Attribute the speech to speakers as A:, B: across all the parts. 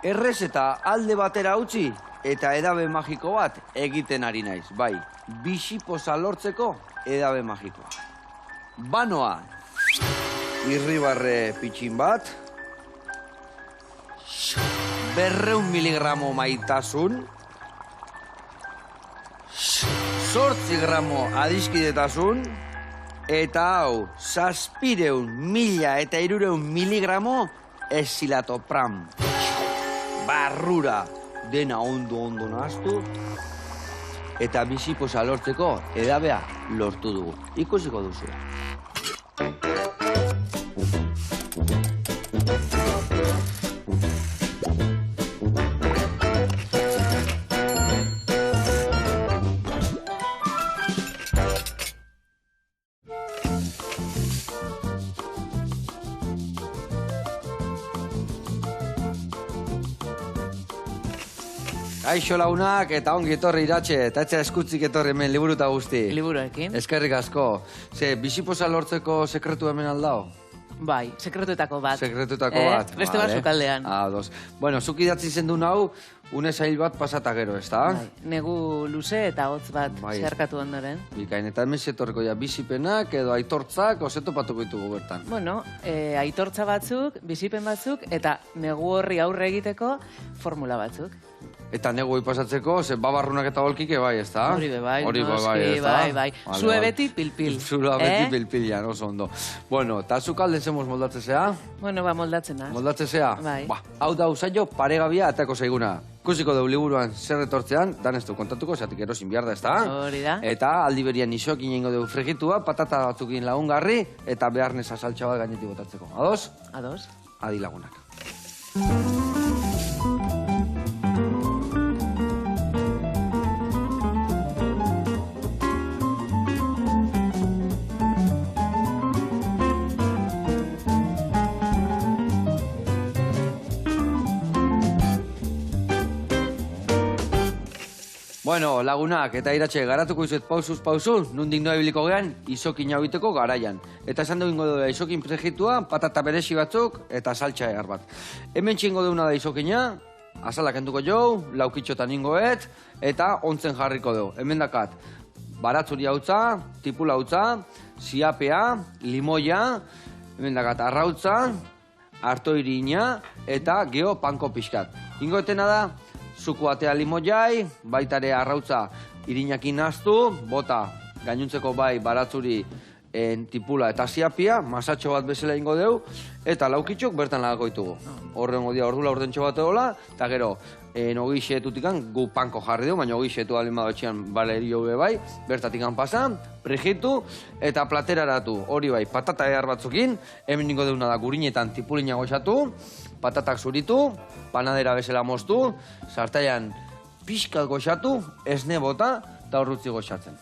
A: Errez eta alde batera utzi eta edabe magiko bat egiten ari naiz, bai, bizipoza lortzeko edabe magikoa. Banoa, irribarre pitxin bat, 200 miligramo maitasun, 8 gramo adiskidetasun, eta hau, 700.300 miligramo esilatopram. Barrura dena ondo nahaztu, eta bizipoza lortzeko edabea lortu dugu. Ikusiko duzu. Kaixo lagunak eta ongi etorri Iratxe, eta etxea eskutzik etorri hemen liburu eta guzti.
B: Liburuekin.
A: Eskerrik asko. Bizipoza lortzeko sekretu hemen aldao?
B: Bai, sekretuetako bat.
A: Sekretuetako bat.
B: Beste bat sukaldean.
A: Ados. Bueno, zuk idatzi zendu nau, une zail bat pasata gero, ez da?
B: Bai, negu luze eta hotz bat zeharkatu ondoren.
A: Bikain, eta hemen zetorreko ja bizipenak edo aitortzak oseto patuko ditugu bertan.
B: Bueno, aitortza batzuk, bizipen batzuk, eta negu horri aurre egiteko formula batzuk.
A: Eta negu pasatzeko, ze babarrunak eta holkike bai, ez da?
B: Hori bai,
A: noski,
B: bai. Zue beti pilpil.
A: Zua beti pilpilan, oso ondo. Bueno, eta zuk alden zemuz moldatzezea?
B: Bueno, moldatzena.
A: Moldatzezea?
B: Bai.
A: Hau da usaio paregabia atako zaiguna. Ikusiko dugu liburuan zer etortzean, dan ez du kontatuko, zeatik erosin behar da, ez da?
B: Hori da.
A: Eta aldi berian isokin ingo dugu frigitua, patata batzukin lagungarri, eta beharneza saltxa bat gainetik botatzeko. Ados?
B: Ados.
A: Adi lagunak. Bueno, lagunak, eta Iratxe, garatuko izuet pausuz pausu, nundik noa ibiliko gehan, izokin hau iteko garaian. Eta esan dugu ingo da izokin pregitua, patata beresi batzuk, eta saltxa egar bat. Hemen txingo deuna da izokina, azalak entuko jau, laukitxotan ingoet, eta ontzen jarriko dugu. Hemen dakat, baratzuri hautza, tipula hautza, ziapea, limoia, hemen dakat, arrautza, artoirina, eta geho panko pixkat. Ingoetena da, zuku atea limoiai, baitare arrautza irinakin naztu, bota gainuntzeko bai baratzuri tipula eta ziapia, masatxo bat bezala ingo deu, eta laukitxok bertan lagako ditugu. Horrengo dia ordula ordentxo bat egola, eta gero, nogi xeetutikan gu panko jarri dugu, baina nogi xeetu alin badotxean balerio bai, bertatikan pasa, pregitu, eta plateraratu, hori bai, patata ehar batzukin, hemen ningo deuna da gurinetan tipulina goxatu, patatak zuritu, panadera bezala moztu, sartaian pixkat goxatu, esne bota, eta horrutzi goxatzen.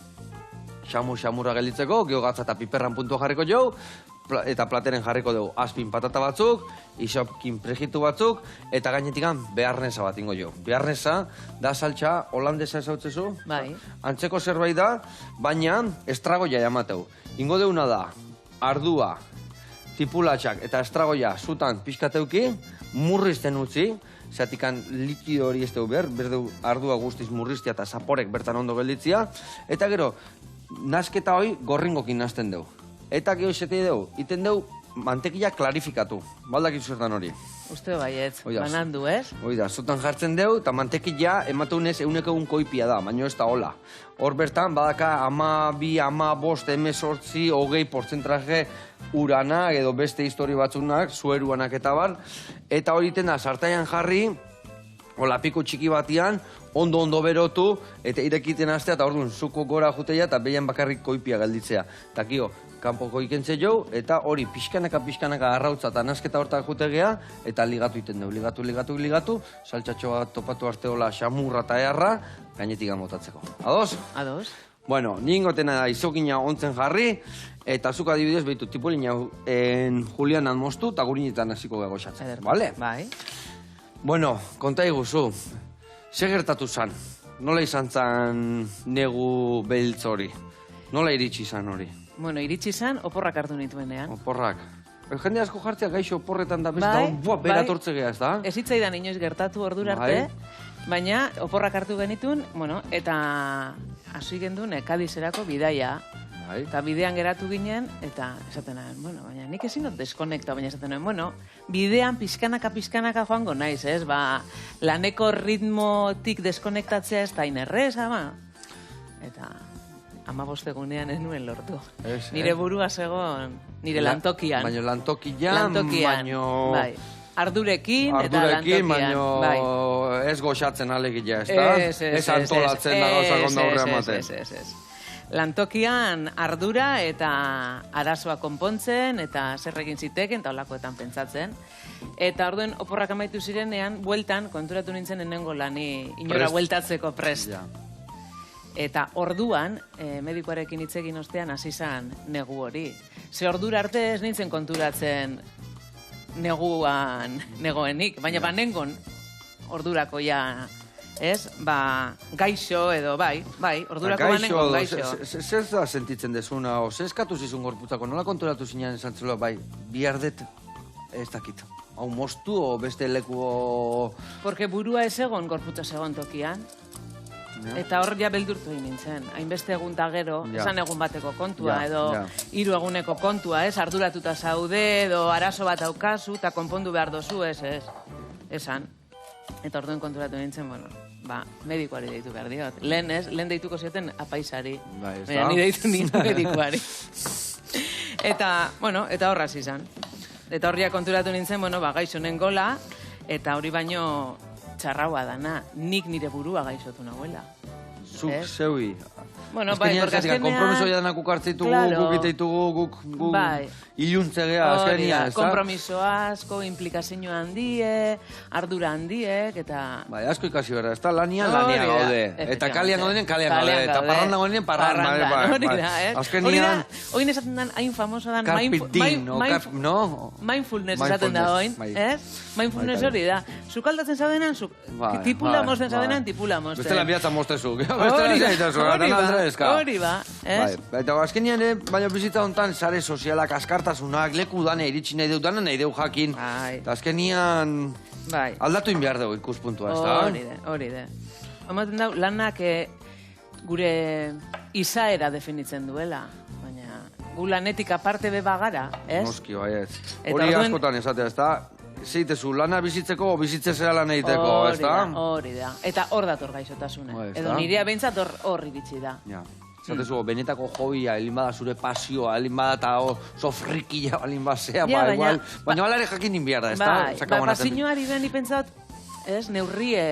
A: Xamurra gelditzeko, geho gatza eta piperran puntua jarriko jau, eta plateren jarriko dugu azpin patata batzuk, isopkin pregitu batzuk, eta gainetikan beharneza bat ingo jo. Beharneza da saltxa holandesa ezautzezu?
B: Bai.
A: Antzeko zerbait da, baina estragoia jamateu. Ingo deuna da, ardua, tipulatxak eta estragoia zutan pixkateuki, murrizten utzi, zeatikan likido hori ez dugu behar, berdeu ardua guztiz murriztia eta zaporek bertan ondo gelditzia, eta gero, nasketa hori gorringokin nazten dugu. Eta geho izetei dugu, iten dugu mantekila klarifikatu, baldak izurtan hori.
B: Uste baietz, banandu, ez?
A: Oida, zutan jartzen dugu, eta mantekila emateunez euneko egun koipia da, baina ez da hola. Hor bertan, badaka 12, 15, 18, 20 portzentraje urana, edo beste histori batzunak, zueruanak eta bar, eta hori da, sartaian jarri, hola piko txiki batian, ondo berotu, eta irekiten astea, eta orduan, zuko gora juteia, eta behian bakarrik koipia galditzea. Eta kio, kanpoko ikentze jo, eta hori pixkanaka arrautza eta nasketa hortak jutegea, eta ligatu iten dugu, ligatu, saltxatxo bat topatu arte hola xamurra eta eharra, gainetik gamotatzeko. Ados?
B: Ados.
A: Bueno, ningotena da izokina ontzen jarri, eta zuk adibidez behitu tipulina julianan moztu, eta gurinetan hasiko gagoxatzen. Bale?
B: Bai.
A: Bueno, konta iguzu, ze gertatu zan? Nola izan zan negu beltz hori? Nola iritsi zan hori?
B: Bueno, iritsi zan, oporrak hartu nituenean.
A: Oporrak? Jende asko jartzea gaixo oporretan da beste,
B: Bai,
A: beratortze geha, ez da?
B: Ez hitzaidan inoiz gertatu ordura arte, baina oporrak hartu genitun, bueno, eta hasi gendun Kadizerako bidaia. Eta bidean geratu ginen, eta esaten nuen, bueno, baina nik ezin dut deskonekta, baina esaten nuen, bueno, bidean pizkanaka joango naiz, ez? Ba, laneko ritmotik deskonektatzea ez da inerrez, ama. Eta 15 egunean ez nuen lortu. Nire burua zegoen, nire lantokian.
A: Baina lantokian, baino...
B: Bai. Ardurekin eta lantokian.
A: Baina ez goxatzen alegia, ez da? Ez antolatzen da gauzak onda horre ematen.
B: Ez. Lantokian ardura eta arazoa konpontzen eta zer egin ziteken eta olakoetan pentsatzen. Eta orduen oporrak amaitu zirenean, bueltan, konturatu nintzen enengo lani inora bueltatzeko prest. Eta orduan, medikoarekin hitz egin ostean hasi zan negu hori. Ze ordura arte ez nintzen konturatzen negoenik, baina nengon ordurako ja... Ez, gaixo edo, bai, ordurako banengo gaixo.
A: Zer da sentitzen desuna, o zer eskatu zizun gorputzako, nola konturatu zinean esan zelo, bai, bihardet, ez dakit, hau moztu o beste leku...
B: Porque burua ez egon gorputza egon tokian, eta hor ja beldurtu egin nintzen. Hainbeste egun ta gero, esan egun bateko kontua, edo 3 eguneko kontua, ez, arduratuta zaude, edo arazo bat daukazu, eta konpondu behar dozu, esan. Eta orduen konturatu nintzen, bueno, medikoari deitu behar diot. Lehen deituko zioten apaisari. Baina ni deitu nintzen medikoari. Eta, bueno, eta horraz izan. Eta horria konturatu nintzen, bueno, gaixo nengola, eta hori baino txarraua dana, nik nire burua gaixotu nagoela.
A: Zuk zeui.
B: Bueno, bai, porque azkenean...
A: Kompromiso jadanak ukartzitugu, guk iteitugu, guk iluntzegea, azkenean, ez da?
B: Kompromiso asko, implikazio handie, ardura handiek, eta...
A: Bai, asko ikasi behar, ez da? Lanian gaude. Eta kalian gaudenen, kalian gaude. Eta parranda gaudenen, parranda.
B: Hori da, ez?
A: Azkenean...
B: Oin esaten den, hain famoso dan...
A: Carpitin, no?
B: Mindfulness esaten da oin, ez? Mindfulness hori da. Zukaldatzen zaudenan, tipula mozten zaudenan, tipula mozten.
A: Beste lan bihatzen moztezuk.
B: Hori ba, ez?
A: Eta azkenean, baina bizitza honetan, sare sozialak, askartasunak, leku dane, iritsi nahi deu, nahi deu jakin. Eta azkenean, aldatu inbiar dugu ikuspuntua, ez da?
B: Hori de. Hamaten dau, lanak gure izaera definitzen duela, baina gu lanetik aparte beba gara, ez?
A: Noski, bai ez. Hori askotan esatea, ez da? Zeitezu, lana bizitzeko o bizitzezea lan egiteko, ez da?
B: Hori da. Eta hor dator gaixotasune. Edo nirea behintzat hor iritsi da.
A: Zatezu, benetako hobia, elin bada zure pasioa, elin bada eta sofrikia, elin bazea, igual. Baina balare jakin inbiar da, ez da?
B: Pasiñoari ben ipentzat, ez, neurrie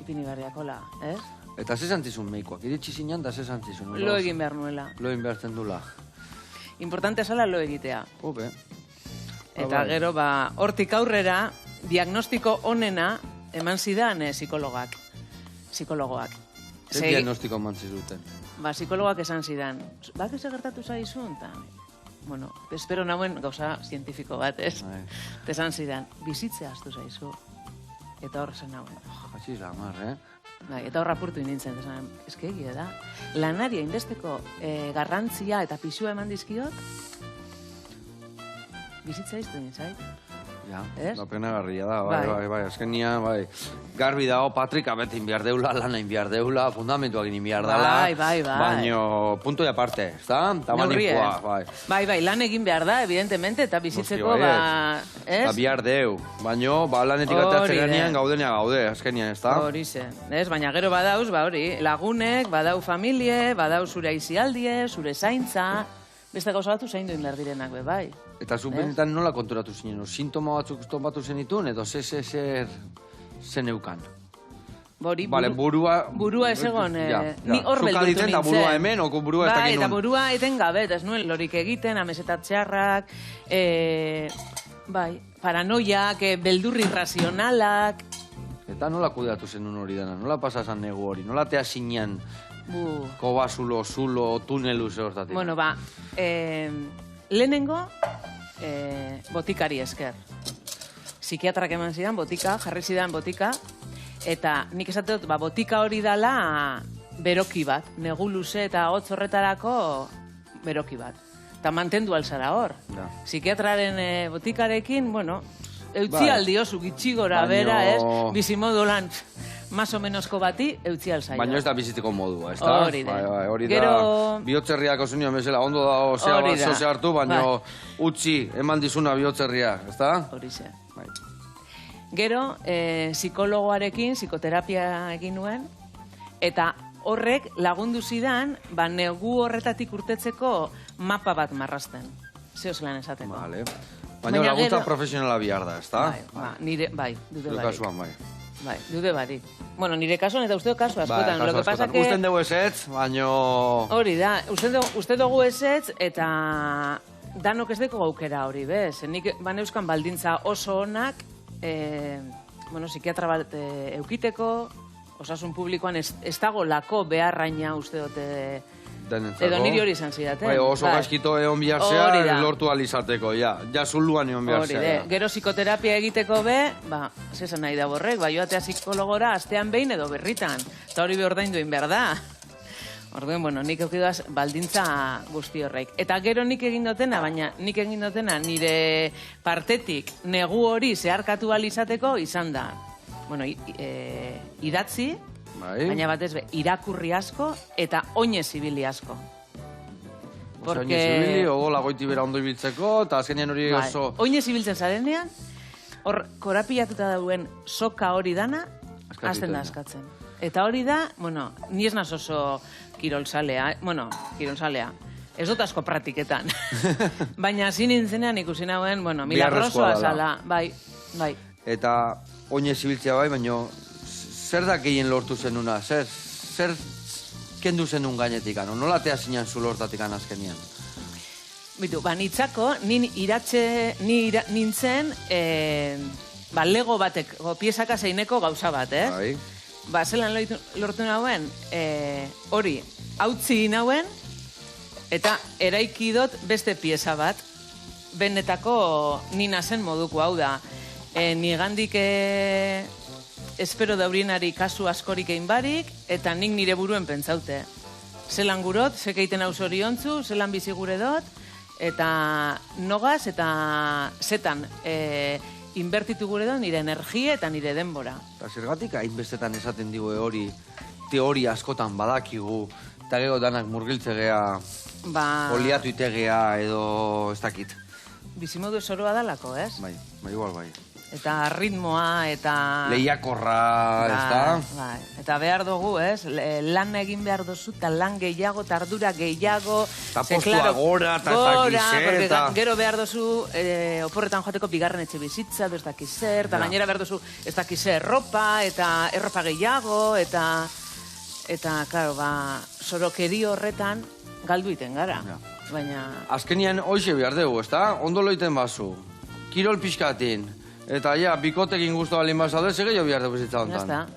B: ipini barriakola, ez?
A: Eta ze zantzizun meikoak, iritsi zinean da ze zantzizun?
B: Lo egin behar nuela.
A: Lo egin behar zendula.
B: Importante zala lo egitea.
A: Hobe.
B: Eta gero, hortik aurrera, diagnostiko onena eman zidan psikologoak.
A: Zer diagnostiko eman zizuten?
B: Psikologoak esan zidan. Bak ez gertatu zaizun? Bueno, espero nauen gauza zientifiko bat, ez? Esan zidan, bizitzea astu zaizu. Eta hor zen nauen.
A: Hatxiz da, mar,
B: Eta hor rapurtu nintzen, eske egia da. Lanari hainbesteko garrantzia eta pisua eman dizkiot, bizitza izten nintzait.
A: Ja, da pena garria da, bai, azkenia, bai. Garbi dago, Patrik abetin behar deula, lana inbiar deula, fundamentuak egin behar dela.
B: Bai.
A: Baina, punto de aparte, ez da?
B: Neurria. Bai, lan egin behar da, evidentemente, eta bizitzeko, ez?
A: Eta behar deu, baina, lanetik atatzen ganean gaudenea gaude, azkenia, ez da?
B: Hori zen, ez? Baina gero badauz, hori, lagunek, badau familie, badau zure aizialdie, zure zaintza, beste gauza batu zaindu inber direnak, bai.
A: Eta zu benetan nola konturatu zinen? Sintoma batzuk topatu zenitun, edo zer zeneukan?
B: Burua ez egon, ni hor beldurtu nintzen.
A: Zuka burua hemen, oko burua ez dakin nun?
B: Eta burua eten gabe, ez nuen lorik egiten, amesetat txarrak, paranoiak, beldurri irrazionalak.
A: Eta nola kudeatu zenun hori dena? Nola pasazan negu hori? Nola tea zinean kobazulo, zulo, tunelu ze hortatik?
B: Bueno, lehenengo, botikari esker. Psikiatrak eman zidan botika, jarri zidan botika, eta nik esate dut, botika hori dala beroki bat, negu luze eta hotz horretarako beroki bat. eta mantendu alzara hor. Psikiatraren botikarekin, bueno, eutzi aldiozu gitxi gora bera, ez? Bizimodulan más o menosko bati, eutzi alzaio.
A: Baina ez da biziteko modua, ez da?
B: Hori da.
A: Hori da, bihotzerriak osunio bezala, ondo da, osea bat zoze hartu, baina utzi, eman dizuna bihotzerria, ez da?
B: Hori ze. Gero, psikologoarekin, psikoterapia egin nuen, eta horrek lagundu zidan, negu horretatik urtetzeko mapa bat marrazten. Zeoz lan esateko.
A: Baina laguntza profesionala bihar da, ez da?
B: Bai, dude barik.
A: Kasuan, bai.
B: Bai, dude barik. Bueno, nire kasuan eta uste kasu askotan.
A: Bai, kasu askotan. Usten dugu ezetz, baina...
B: Hori da, uste dugu ezetz, eta danok ez deko gaukera hori, bez? Nik baneuzkan baldintza oso onak, psikiatra bat eukiteko, osasun publikoan ez dago lako beharraina uste dute... Edo niri hori izan zidate.
A: Oso gaizkito egon biharzea, lortu alizateko, ja zuluan egon biharzea.
B: Gero psikoterapia egiteko zesan nahi da borrek, joatea psikologora astean behin edo berritan. Eta hori ordaindu egin behar da. Orduen, nik eukiduaz baldintza guzti horreik. Eta gero nik egin dutena, baina nik egin dutena nire partetik negu hori zeharkatu alizateko izan da. Idatzi, baina batez irakurri asko eta oinez ibili asko.
A: Oinez ibili, ogola goiti bera ondo ibiltzeko, eta azkenean hori oso...
B: Oinez ibiltzen zarenean, hor korapilatuta dauen soka hori dana, azten da askatzen. Eta hori da, ni ez naz oso kirolzalea, ez dut asko praktiketan. Baina hasi nintzenean ikusi nagoen, milagrosoa zala, bai.
A: Eta oinez ibiltzea bai, baina zer da gehien lortu zenuna? Zer kendu zenun gainetik? Nola tea zinan zu lortatik azkenian?
B: Bitu, nitzako, nintzen lego batek, piezaka zeineko gauza bat, ez? Zelan lortu nauen, hori, hautzi nauen, eta eraiki dut beste pieza bat, benetako nina zen moduko hau da. Nigandik espero daurinari kasu askorik egin barik, eta nik nire buruen pentsaute. Zelan gurot, zekeiten hau zoriontzu, zelan bizi gure dut, eta nogaz, eta zetan inbertitu gure dut nire energia eta nire denbora.
A: Eta zergatik hainbestetan esaten digu hori teoria askotan badakigu, eta gero danak murgiltze gea, oliatu itegea edo ez dakit.
B: Bizimodu zoroa dalako, ez?
A: Bai, igual bai.
B: Eta ritmoa, eta...
A: Lehiakorra, ez da?
B: Eta behar dugu, ez? Lan egin behar duzu, eta lan gehiago, eta ardura gehiago...
A: Eta postua gora, eta
B: gero behar duzu, oporretan joateko bigarren etxe bizitza, ez dakizer, eta gainera behar duzu, ez dakizer erropa, eta erropa gehiago, eta, klaro, sorokeri horretan galdu iten gara. Baina...
A: Azkenian hoxe behar dugu, ez da? Ondo loiten bazu. Kirol pixkatin. Eta bikotekin guztu balin bazaude, sege jo bihar dugu zitza ontan.
B: Ez da.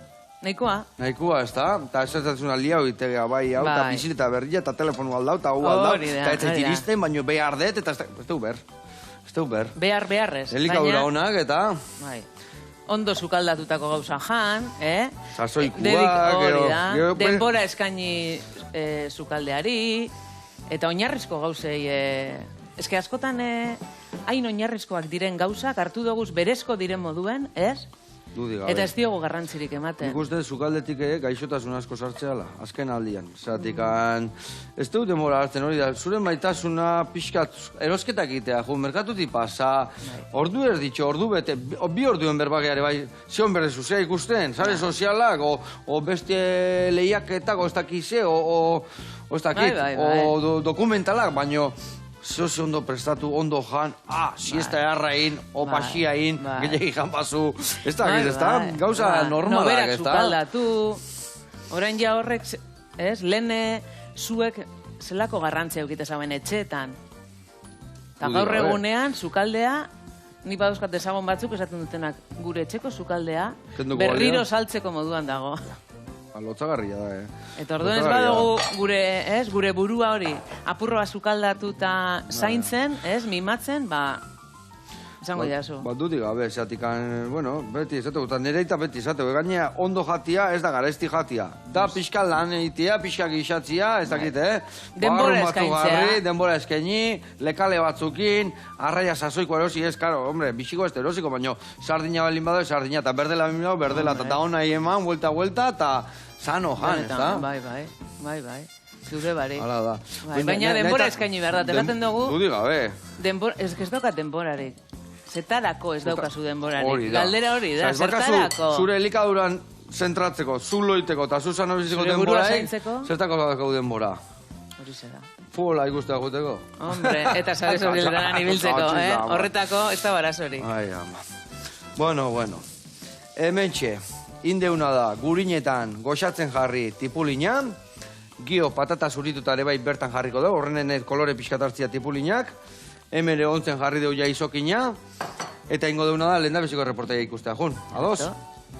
B: Nahikoa.
A: Nahikoa, ez da? Eta ez zaitzuna liau itegea, bai, hau, eta bizileta berria, eta telefonu aldau, eta hu aldau, eta ez zaitiristen, baina behar dut, eta ez dugu ber. Ez dugu ber.
B: Beharrez.
A: Elikadura honak, eta...
B: Bai. Ondo sukaldatutako gauza jan,
A: Sasoikuak,
B: gero... Denbora eskaini sukaldeari, eta oinarrizko gauzei... Eske askotan hain oinarrizkoak diren gauzak hartu doguz berezko diren moduen, ez? Eta ez diogu garrantzirik ematen.
A: Nik uste sukaldetik gaixotasun asko sartzeala, azken aldian. Zeratik, ez dut demora hartzen hori da, zure maitasuna pixkat erosketak egitea, merkatutik pasa, ordu erditxo, ordu bete, bi orduen berbageare bai, zion berde zuzea ikusten, sare sozialak, o beste lehiaketak, o ez dakize, o ez dakit, o dokumentalak, baino... Zeo ondo prestatu, ondo jan, siesta errain, opaxiain, gehiagin jan bazu, ez da, gauza normalak, ez da?
B: Noberak sukaldatu, orain ja horrek, ez, lehene zuek zelako garrantzea eukite zauen etxeetan. Eta gaur egunean, sukaldea, ni badauzkat dezagon batzuk esaten dutenak gure etxeko sukaldea, berriro saltzeko moduan dago.
A: Lotzagarria da,
B: Eta orduan ez badugu gure burua hori apurroa sukaldatu eta zaintzen, mimatzen, Esango jazu.
A: Bat dudik gabe, zatikan, bueno, beti esateko, eta nire eta beti esateko, gainea ondo jatia, ez da garesti jatia. Da pixka lan egitea, pixka gixatzia, ez dakit,
B: Denbora eskaintzea.
A: Denbora eskaini, lekale batzukin, arraia sasoiko erosi ez, karo, hombre, bixiko ez erosiko, baina sardina balin bado, sardina, eta berdela bimilao, berdela, eta hona eman, vuelta, eta sano jan, ez da?
B: Bai. Zure bari.
A: Hala da.
B: Baina denbora eskaini behar da, telaten dugu.
A: Dudik gabe.
B: Ez daukat denborarik. Zetarako ez daukazu denborarik.
A: Hori da.
B: Galdera hori da, zertarako.
A: Zure elikaduran zentratzeko, zuloiteko eta zuzan biziko denboraik, zertako dakau denbora.
B: Hori zera.
A: Futbola ikustea guteko.
B: Hombre, eta sare sobreleran ibiltzeko, horretako ez da barazori.
A: Ai, ama. Bueno. Hementxe, indeuna da, gurinetan goxatzen jarri tipulina, gio patata zurituta ere bai bertan jarriko dugu, horrenen kolore pixkatartzia tipulinak, hemen ontzen jarri dugu ja izokina, eta ingo deuna da, lehen da beziko reportaia ikustea, jun, ados?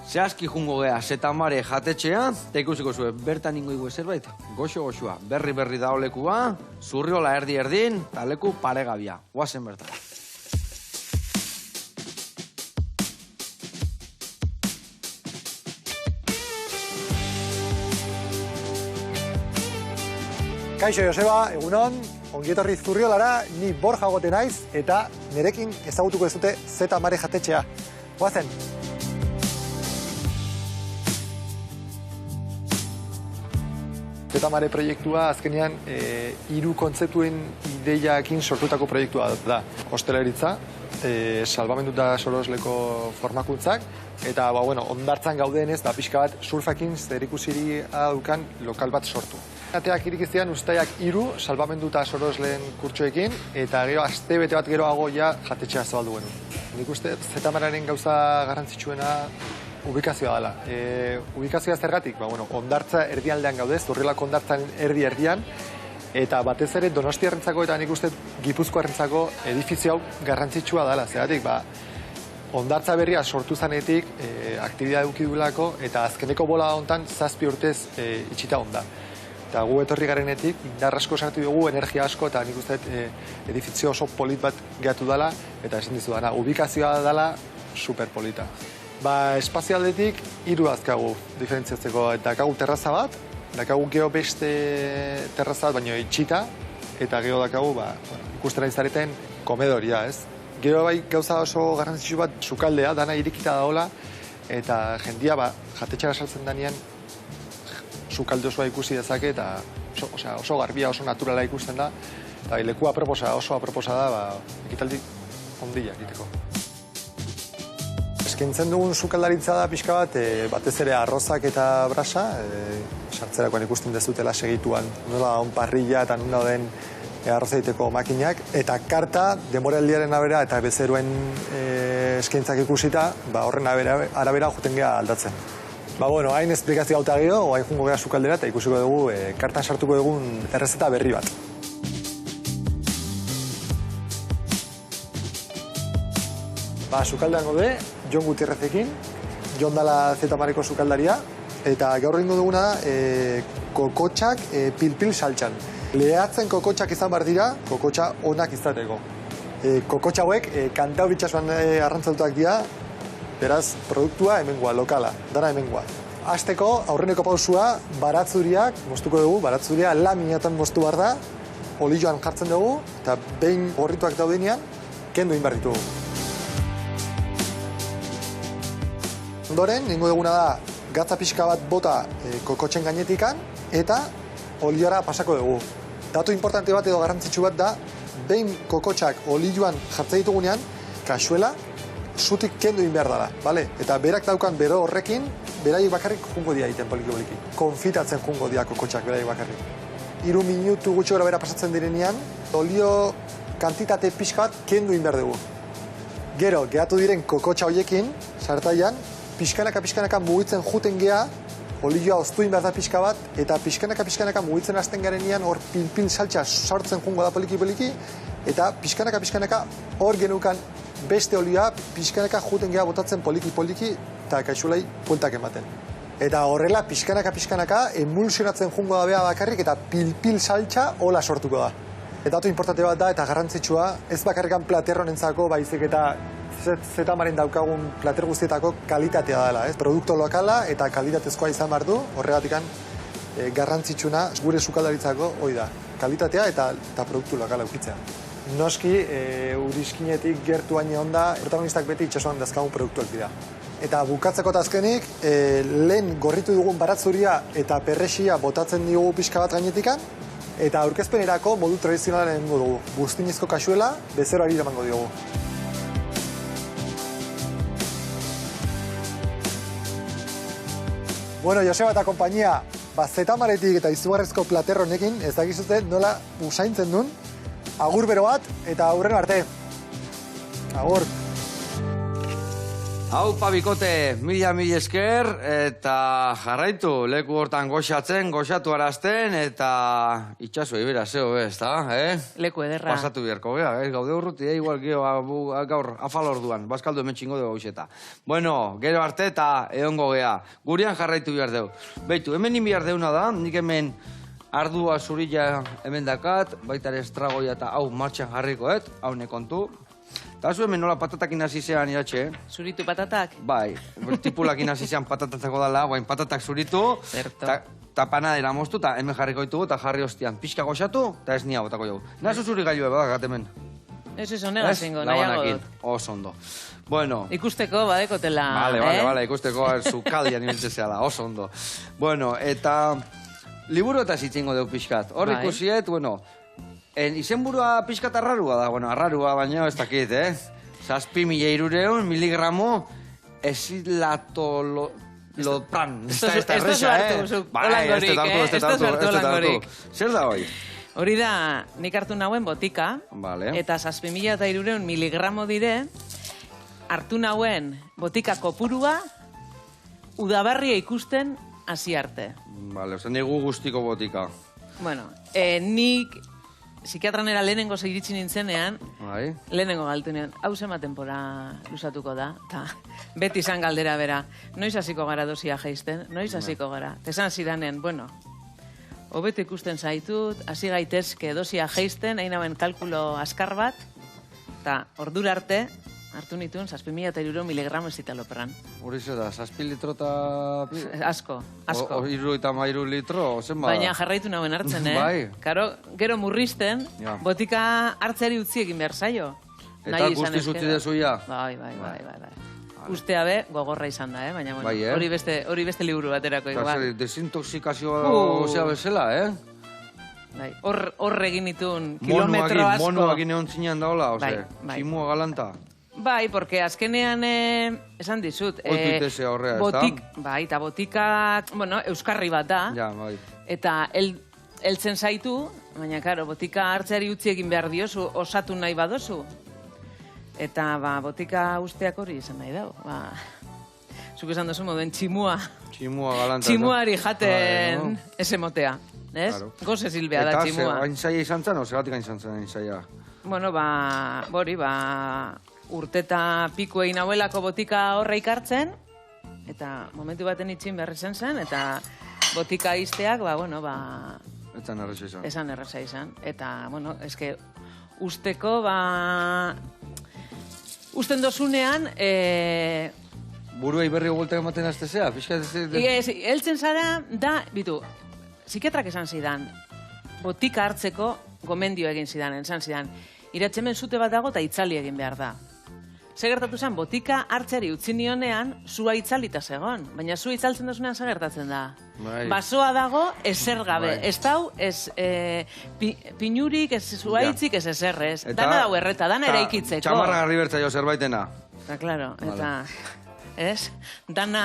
A: Zehazki jungo gea, zetamare jatetxea, eta ikusiko zuen, bertan ingo igu zerbait, goxo-goxua, berri da olekua, zurriola erdi-erdin, eta leku paregabia, guazen bertan.
C: Kaixo Joseba, egunon, ongietorri Zurriolara, ni Borja gote naiz, eta nerekin ezagutuko ez dute zetamare jatetxea. Goazen! Zetamare proiektua azkenean 3 kontzeptuen ideiakin sortutako proiektua da. Hosteleritza, salbamenduta sorosleko formakuntzak, eta ondartzan gaudenez, pixka bat surfakin zerikusiria dukan lokal bat sortu. Ateak irikiztean ustaiak 3 salbamenduta sorosleen kurtsoekin, eta gero astebete bat geroago ja jatetxea zabaldu genuen. Nik uste zetamararen gauza garrantzitsuena ubikazioa dela. Ubikazioa zergatik? Ondartza erdialdean gaude, Zurriolako ondartzan erdi-erdian, eta batez ere Donostiarrentzako eta nik uste Gipuzkoarrentzako edifizio hau garrantzitsua dela. Zergatik, ondartza berria sortu zanetik, aktibidea edukidulako, eta azkeneko bola hontan 7 urtez itxita onda. Eta gu etorri garenetik, indar asko sartu dugu, energia asko, eta nik uste edifizio oso polit bat gehatu dela, eta esan dizu dana, ubikazioa dela superpolita. Espazialdetik 3 azkagu diferentziatzeko, dakagu terraza bat, dakagu geho beste terraza bat, baina itxita, eta geho dakagu, ikustera izareten komedoria, ez? Gero gauza oso garrantzitsu bat, sukaldea, dana irikita daola, eta jendia jatetxera saltzen danean, sukalde osoa ikusi dezake, eta oso garbia, oso naturala ikusten da, eta leku oso aproposa da, ekitaldi ondila egiteko. Eskaintzen dugun sukaldaritza da pixka bat, batez ere arrozak eta brasa, sartzerakoan ikusten dezutela segituan, nola on parrilla eta nola den arroza egiteko makinak, eta karta, demoraldiaren arabera eta bezeruen eskaintzak ikusita, horren arabera juten geha aldatzen. Hain esplikazio gauta geho, hain jungo geha sukaldera, eta ikusiko dugu, kartan sartuko dugun errezeta berri bat. Sukaldean gode, Jon Gutierrezekin, Jon dala zetamareko sukaldaria, eta gaur ingo duguna kokotxak pil-pil saltxan. Lehatzen kokotxak izan behar dira, kokotxa onak izateko. Kokotxa hauek, Kantaubritxasuan arrantzatutak dira, beraz, produktua hemengoa, lokala, dana hemengoa. Hasteko, aurreneko pausua, baratzuriak, moztuko dugu, baratzuria laminatan moztu behar da, olioan jartzen dugu, eta behin gorrituak daudenean, kendu egin behar ditugu. Ondoren, ningu duguna da, gatza pixka bat bota kokotxen gainetikan, eta olioara pasako dugu. Datu importante bat edo garrantzitsu bat da, behin kokotxak olioan jartzen ditugunean, kasuela, zutik kendu egin behar dela, bale? Eta berak daukan bero horrekin, beraiek bakarrik jungo dia egiten poliki-poliki. Konfitatzen jungo dia kokotxak beraiek bakarrik. 3 minutu gutxi gora bera pasatzen direnean, olio kantitate pixka bat kendu egin behar dugu. Gero, gehatu diren kokotxa horiekin, sartaian, pixkanaka mugitzen juten geha, olioa oztu egin behar da pixka bat, eta pixkanaka mugitzen hasten garenean, hor pil-pil saltxa sartzen jungo da poliki-poliki, eta pixkanaka hor genukan beste olioa pixkanaka juten geha botatzen poliki-poliki eta kaixulai pueltak ematen. Eta horrela pixkanaka emulsionatzen jungo da beha bakarrik eta pil-pil saltxa hola sortuko da. Eta datu importante bat da eta garrantzitsua, ez bakarrikan platerronentzako baizik eta Zetamaren daukagun plater guztietako kalitatea dela, ez? Produkto lokala eta kalitatezkoa izan behar du, horregatikan garrantzitsuna gure sukaldaritzako hoi da. Kalitatea eta produktu lokala ukitzea. Noski, Uriskinetik gertu baino onda, protagonistak beti itxasuan dazkagun produktuak dira. Eta bukatzeko azkenik, lehen gorritu dugun baratzuria eta perresia botatzen diogu pixka bat gainetikan, eta aurkezpenerako modu tradizionalen egingo dugu. Buztinizko kasuela, bezeroari eramango diogu. Bueno, Joseba eta konpainia, Zetamaretik eta izugarrezko plater honekin, ez dakizute nola usaintzen duen, agur bero bat, eta aurreno arte. Agur.
A: Hau, pabikote, mila esker, eta jarraitu, leku hortan goxatu arazten, eta itxaso ibera zeo, ez da,
B: Leku ederra.
A: Pasatu biharko, gaude urruti, igual gaur afal orduan, bazkaldu hemen txingo dugu goxeta. Bueno, gero arte eta egongo gea, gurean jarraitu behar deu. Beitu, hemen behar deuna da, nik hemen ardua zurila hemen dakat, baita ere estragoia eta hau martxan jarrikoet, hau nekontu. Eta zu hemen nola patatakin hasi zean iratxe,
B: Zuritu patatak?
A: Bai, tipulakin hasi zean patatatzako dala, guain patatak zuritu, eta panadera moztu, eta hemen jarriko ditugu, eta jarri hostian pixka goxatu, eta ez nia botako jau. Nazu zuri gailu badakat hemen.
B: Ez honega zingo, nahiago dut.
A: Oso ondo. Bueno.
B: Ikusteko badekotela,
A: Vale, ikusteko zukaldian ibiltzea da, oso ondo. Bueno, eta liburu eta zitzingo deu pixkat. Hor ikusiet, bueno, izenburua pixkat arrarua da, bueno, arrarua baina ez dakit, 7.300 miligramo esilatolopran.
B: Esto zu hartu, zuk, olangorik, esto zu hartu olangorik.
A: Zer da hoi?
B: Hori da, nik hartu nauen botika, eta 7.300 miligramo dire, hartu nauen botika kopurua, udabarria ikusten hasi arte.
A: Vale, ozen digu guztiko botika.
B: Bueno, nik psikiatranera lehenengo iritsi nintzenean, lehenengo galtunean, hau zema tempora lusatuko da, eta beti izan galdera bera, noiz hasiko gara dosia jaisten, noiz hasiko gara. Esan zidanen, bueno, hobeto ikusten zaitut, hasi gaitezke dosia jaisten, hain hauen kalkulo askar bat, eta ordura arte, hartu nituen 7.300 miligramo esitalopran.
A: Hori ze da, 7 litro eta...
B: Asko.
A: Iru eta mairu litro, zen bada?
B: Baina jarraitu nauen hartzen, Karo, gero murrizten, botika hartzeari utzi egin behar zaio.
A: Eta guztiz utzi dezu ja?
B: Bai. Ustea be, gogorra izan da, baina hori beste liburu baterako igual.
A: Desintoxikazioa ozea bezala,
B: Hor egin ditun kilometro asko.
A: Monuak egon zinean daola, tximua galanta.
B: Bai, porque azkenean esan dizut.
A: Oititese horrea, ez da?
B: Bai, eta botikak, bueno, euskarri bat da.
A: Ja, bai.
B: Eta heltzen zaitu, baina, karo, botika hartzeari utzi egin behar diozu, osatu nahi badozu. Eta, botika usteak hori izan nahi dago. Zuk esan dozu moduen tximua.
A: Tximua galanta.
B: Tximuari jaten ese motea. Ez? Goze silbea da tximua.
A: Eta hain zaila izan zen, o segatik hain zaila hain zaila?
B: Bueno, urteta piku egin hauelako botika horra ikartzen, eta momentu baten itxin behar izan zen, eta botika izteak,
A: Etzan erreza izan.
B: Esan erreza izan. Eta, eske, usteko, usten dozunean...
A: Buruei berri gultak ematen aztezea, pixka ez...
B: Eltzen zara, bitu, psikiatrak esan zidan, botika hartzeko gomendio egin zidan, esan zidan, iratxemen zute bat dago eta itzali egin behar da. Segertatu zen, botika hartzeari utzi nionean, zua itzalita zegon. Baina zua itzaltzen dozunean segertatzen da. Basoa dago, ezer gabe. Ez dau, ez pinurik, ez zua itzik, ez ezerrez. Dana dau erreta, dana eraikitzeko.
A: Txamarra garri bertzaio zerbaitena.
B: Eta, klaro, eta... Ez? Dana...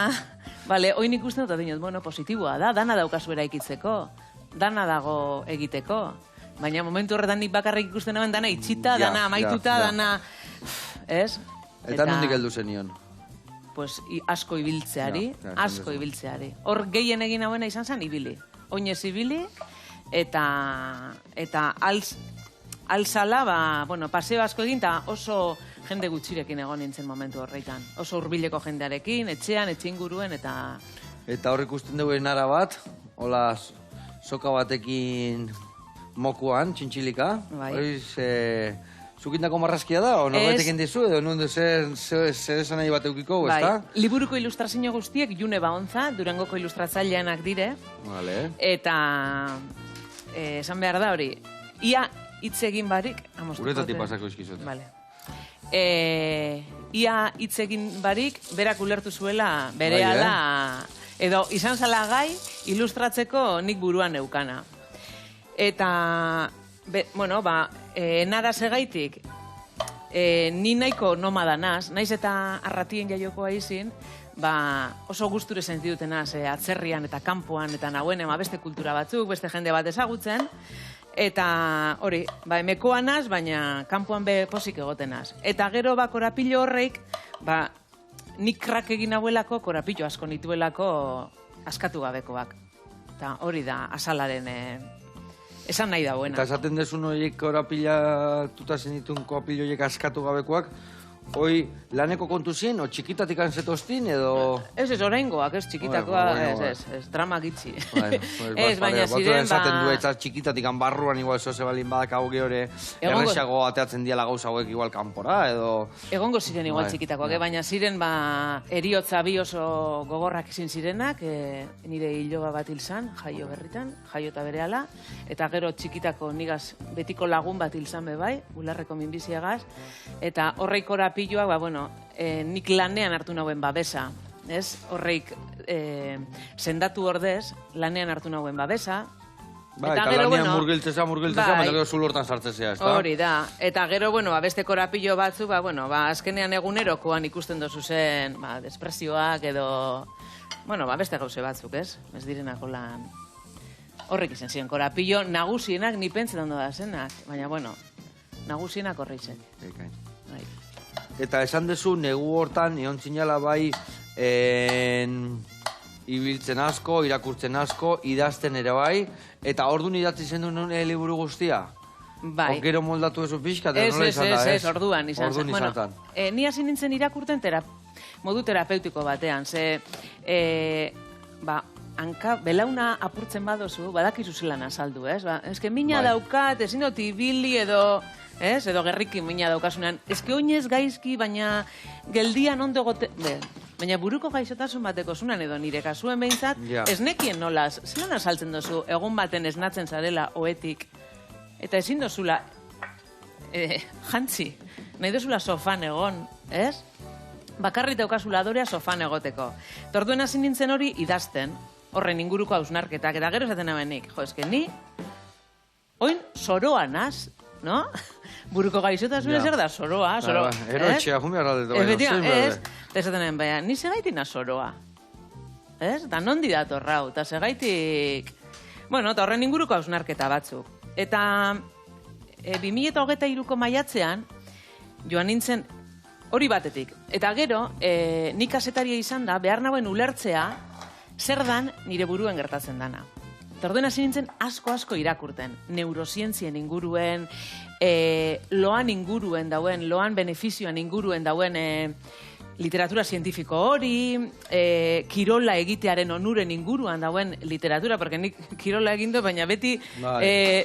B: Bale, oin ikusten dut adinot, positiboa da, dana daukazu eraikitzeko. Dana dago egiteko. Baina momentu horretan nik bakarrik ikusten hemen dana itxita, dana amaituta, dana... Ez?
A: Eta nondik heldu zenion?
B: Pues asko ibiltzeari, asko ibiltzeari. Hor gehien egin hauena izan zen ibili. Oinez ibili, eta alzala, paseo asko egin, eta oso jende gutxirekin egon nintzen momentu horreitan. Oso hurbileko jendearekin, etxean, etxinguruen, eta...
A: Eta hor ikusten dugu enara bat, hola soka batekin mokuan, txintxilika. Hori zukindako marrazkia da, o norbetek indizu, edo nundu zer esan nahi bat eukiko, ez da?
B: Liburuko ilustrazio guztiek June Baontza, Durangoko ilustratzaileanak dire, eta esan behar da hori, ia hitz egin barik,
A: uretatik pasako izkizot.
B: Ia hitz egin barik, berak ulertu zuela berehala, edo izan zala gai ilustratzeko nik buruan neukana. Eta, bueno, nara segaitik, ni nahiko nomada naz, naiz eta arratien jaiokoa izin, oso gusture sentiduten naz, atzerrian eta kanpoan eta nagoen beste kultura batzuk, beste jende bat ezagutzen, eta hori, emekoa naz, baina kanpoan be posik egoten naz. Eta gero korapilo horreik, nik krak egin hauelako, korapilo asko nituelako askatu gabekoak. Eta hori da, asalaren esan nahi dauena.
A: Eta esaten dezun horiek korapilatuta zenitun korapilo horiek askatu gabekoak, hoi laneko kontu zien, o txikitatik anzetoztin, edo...
B: Ez, oraingoak, ez, txikitakoa, ez, drama gitzi. Ez, baina ziren,
A: esaten du, eta txikitatik barruan igual zoze balin badak hau geore, erresago ateatzen diala gauza hauek igual kanpora, edo...
B: Egongo ziren igual txikitakoak, baina ziren, eriotza bi oso gogorrak izin zirenak, nire hiloba bat hilzan, jaio berritan, jaio eta berehala, eta gero txikitako nigaz betiko lagun bat hilzan bebai, ularreko minbiziagaz, eta horreikora pilloak, nik lanean hartu nauen babesa, ez? Horreik sendatu ordez, lanean hartu nauen babesa.
A: Eta lanean murgiltzeza, baina gero zulortan sartzezea, ez da?
B: Hori da. Eta gero, beste korapillo batzu, azkenean egunerokoan ikusten dozu zen, desprezioak edo, beste gauze batzuk, ez? Ez direnako lan. Horrek izan ziren, korapillo nagusienak ni pentsetan da zenak, baina, nagusienak horreitzen.
A: Eta esan dezu, negu hortan, egon zinala bai, ibiltzen asko, irakurtzen asko, idazten ere bai, eta orduan idatzi zen duen liburu guztia?
B: Bai.
A: Okero moldatu ezu pixka, eta nola izan da, ez?
B: Ez, orduan izan zen. Ni hasi nintzen irakurten modu terapeutiko batean, ze, belauna apurtzen badozu, badakizu zelan azaldu, ez? Ez que mina daukat, ezin dut ibili edo... Ez, edo gerriki mina daukasunean. Ez que oinez gaizki, baina geldian ondo gote... Baina buruko gaixotasun bateko zunan edo nire kasuen behintzat, ez nekien nolaz, zelan azaltzen dozu, egun baten esnatzen zarela oetik, eta ezin dozula, jantzi, nahi dozula sofan egon, ez? Bakarrik daukazula adorea sofan egoteko. Torduen hasi nintzen hori idazten, horren inguruko hausnarketak, eta gero esaten abenik, jo, eske ni, oin soroa naz, no? Buruko gaixotasun zer da, soroa.
A: Erotxea, jumia erradetu baina.
B: Ez, eta esaten baina, ni segaitina soroa. Ez? Eta nondi datorrau, eta segaitik... Eta horren inguruko hausnarketa batzuk. Eta 2023ko maiatzean, joan nintzen hori batetik. Eta gero, nik kasetaria izan da, behar nauen ulertzea, zer dan nire buruen gertatzen dana. Eta orduen hasi nintzen asko irakurten. Neurozientzien inguruen, loan inguruen dauen, loan benefizioan inguruen dauen literatura zientifiko hori, kirola egitearen onuren inguruan dauen literatura, porque nik kirola egindu, baina beti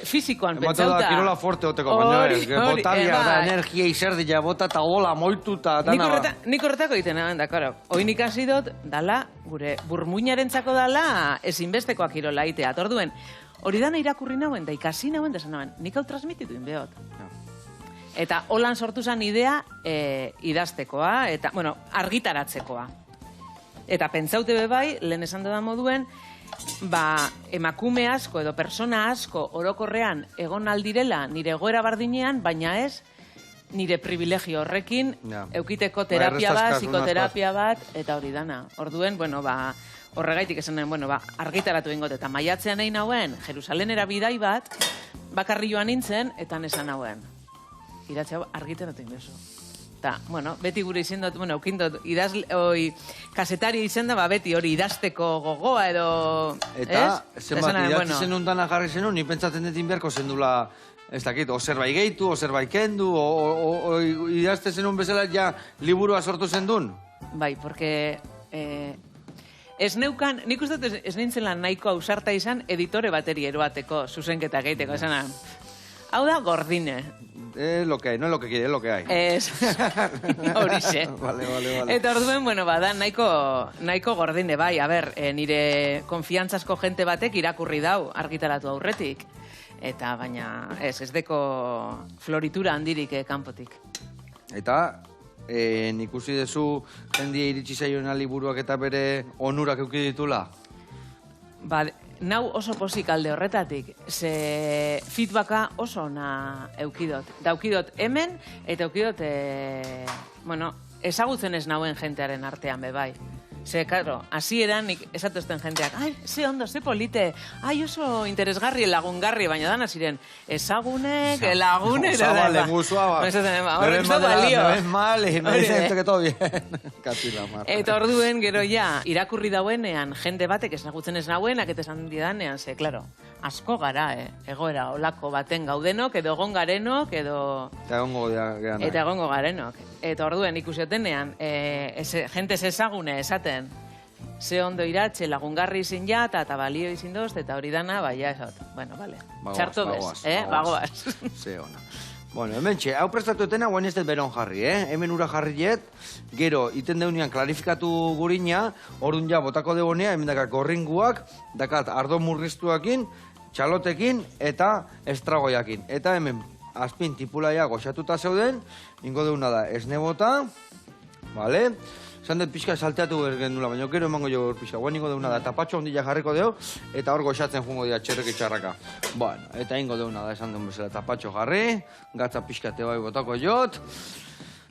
B: fizikoan pentsauta.
A: Ematen da kirola forte oteko, baina ez, botalia da energia izerdila, bota eta gola moitu eta dana.
B: Nik horretako egiten da, karo. Hoi nik hasi dut, dala, gure burmuinarentzako dala, ezinbestekoa kirola egitea. Torduen, hori dana irakurri nauen, da ikasi nauen, desan nauen, nik hau transmititu inbeot. Eta holan sortu zen idea idaztekoa, eta, argitaratzekoa. Eta pentsaute bebai, lehen esan da moduen, emakume asko edo persona asko orokorrean egon aldirela nire egoera bardinean, baina ez nire privilegio horrekin eukiteko terapia bat, psikoterapia bat, eta hori dana. Orduen, horregaitik esan nahen, argitaratu ingot, eta maiatzean egin hauen, Jerusalenera bidai bat, bakarri joan nintzen, eta nesan hauen. Iratxe hau argitaratu inbezu. Eta, beti gure izen dut, eukindot, kasetari izen da, beti hori idazteko gogoa edo...
A: Eta, zenbat, idatzi zenun dana jarri zenun, ni pentsatzen detin beharko zendula, ez dakit, o zerbait gehitu, o zerbait kendu, o idazte zenun bezala ja liburua sortu zendun?
B: Bai, porque... Ez neukan, nik uste dut ez nintzen lan nahiko ausarta izan editore bateri eroateko, zuzenketa geiteko, esan. Hau da, gordine.
A: lo que hay, no es lo que quiere, es lo que hay.
B: Horixe.
A: Vale.
B: Eta orduen, bueno, bada, nahiko gordine bai, nire konfiantzazko jente batek irakurri dau argitaratu aurretik. Eta baina, ez deko floritura handirik kanpotik.
A: Eta, ikusi dezu jendia iritsi zaioen liburuak eta bere onurak euki ditula?
B: Ba, nau oso pozik alde horretatik, ze feedbacka oso ona eukidot. Daukidot hemen, eta eukidot, ezagutzen ez nauen jentearen artean bebai. Ze, karo, hasieran esatuzten jenteak, ai, ze ondo, ze polite, ai, oso interesgarri, lagungarri, baina dana ziren, ezagunek, lagunek,
A: Zabale, guzua, me ves mal, y me dicen que todo bien. Casi la marra.
B: Eta orduen, gero ja, irakurri dauenean, jende batek ezagutzen ez nauenak, eta esan didanean, ze, klaro, asko gara, egoera olako baten gaudenok, edo egon garenok, edo... Eta egongo garenok. Eta orduen ikusiotenean, jente ezagune esaten, ze ondo iratxe lagungarri izin ja, eta balio izin dozt, eta hori dana, baina esat. Bueno, vale. Txarto bez, bagoaz.
A: Ze ona. Bueno, hemen txe, hau prestatu etena, guain ez dut beron jarri, Hemen ura jarri jet, gero, iten deunean klarifikatu gurina, orduan ja, botako debonea, hemen dakak gorringuak, dakat ardo murriztuakin, txalotekin eta estragoiakin. Eta hemen, azpin tipulaia goxatuta zeuden, ingo deuna da esne bota, vale? Zan dut pixka salteatu gendula, baina gero emango jo pixka. Guen ingo deuna da, tapatxo ondila jarriko deo, eta hor goxatzen jungo dira txerreki txarraka. Bueno, eta ingo deuna da, esan duen bezala, tapatxo jarri, gatza pixka te bai botako jot.